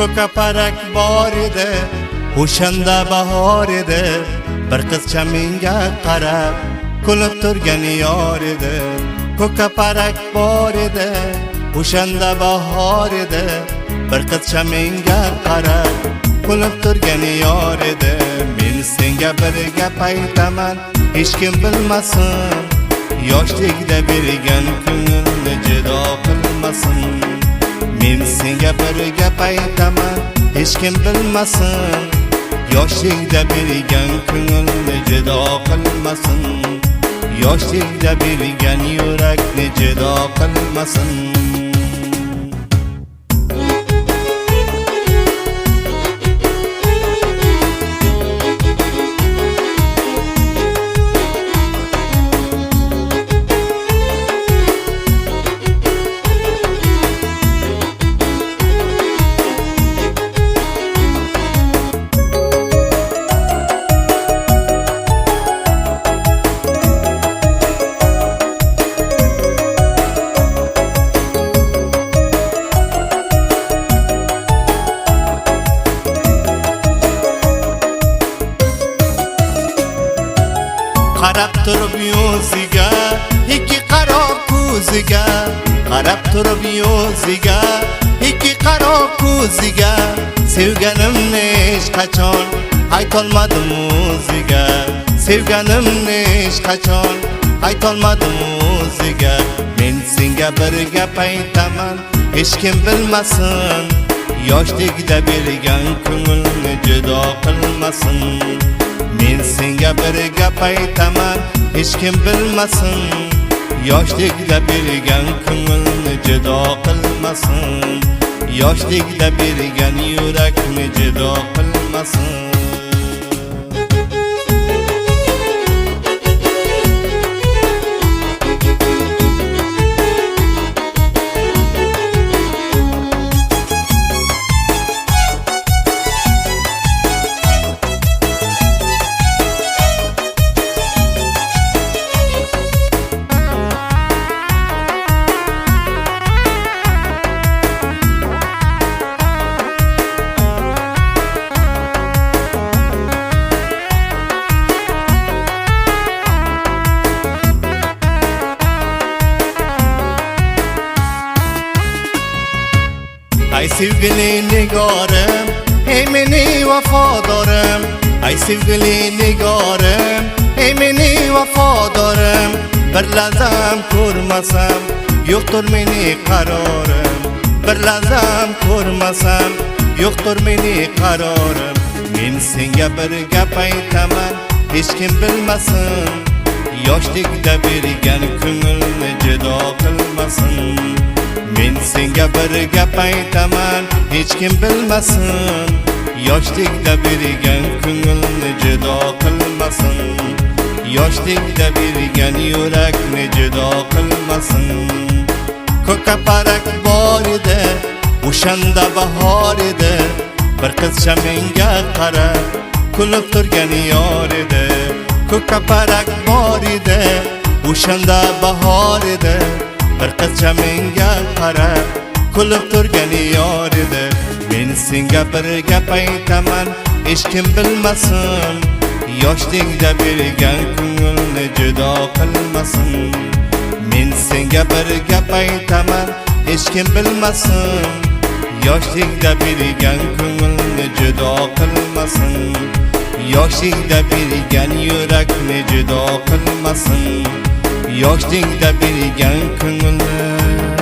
ko'kaparak bor edi, o'shanda bahor edi. Bir qizcha menga qarab kulib turgan yor edi. Ko'kaparak bor edi, o'shanda bahor edi. Bir qizcha menga qarab kulib turgan yor edi. Men senga bir gap aytaman, hech kim bilmasin. Yoshlikda bergan ko'ngilni judo qilmasin. Men senga bir gap aytaman, hech kim bilmasin. Yoshlikda bergan ko'ngilni judo qilmasin. Yoshlikda bergan yurakni judo qilmasin. Qarab turib yuziga, ikki qaro ko'ziga. Qarab turib yuziga, ikki qaro ko'ziga. Sevganimni hech qachon aytolmadim o'ziga. Sevganimni hech qachon aytolmadim o'ziga. Men senga bir gap aytaman, hech kim bilmasin. Yoshlikda bergan ko'ngilni judo qilmasin. Men senga bir gap aytaman, hech kim bilmasin. Yoshlikda bergan ko'ngilni judo qilmasin. Yoshlikda bergan yurakni judo qilmasin. Ay sevgili nigorim, ey meni vafodorim. Ay sevgili nigorim, ey meni vafodorim. Bir lahzam ko'rmasam, yo'qdir meni qarorim. Bir lahzam ko'rmasam, yo'qdir meni qarorim. Men senga bir gap aytaman, hech kim bilmasin. Yoshlikda bergan ko'ngilni judo qilmasin. Men senga bir gap aytaman, hech kim bilmasin. Yoshlikda bergan ko'ngilni judo qilmasin. Yoshlikda bergan yurakni judo qilmasin. Ko'kaparak bor edi, o'shanda bahor edi. Bir qizcha menga qarab kulib turgan yor edi. Ko'kaparak bor edi, o'shanda bahor edi. Bir qizcha menga qarab kulib turgan yor edi. Men senga bir gap aytaman, hech kim bilmasin. Yoshlikda bergan ko'ngilni judo qilmasin. Men senga bir gap aytaman, hech kim bilmasin. Yoshlikda bergan ko'ngilni judo qilmasin. Yoshlikda bergan yurakni judo qilmasin. Yoshlikda bergan ko'ngilni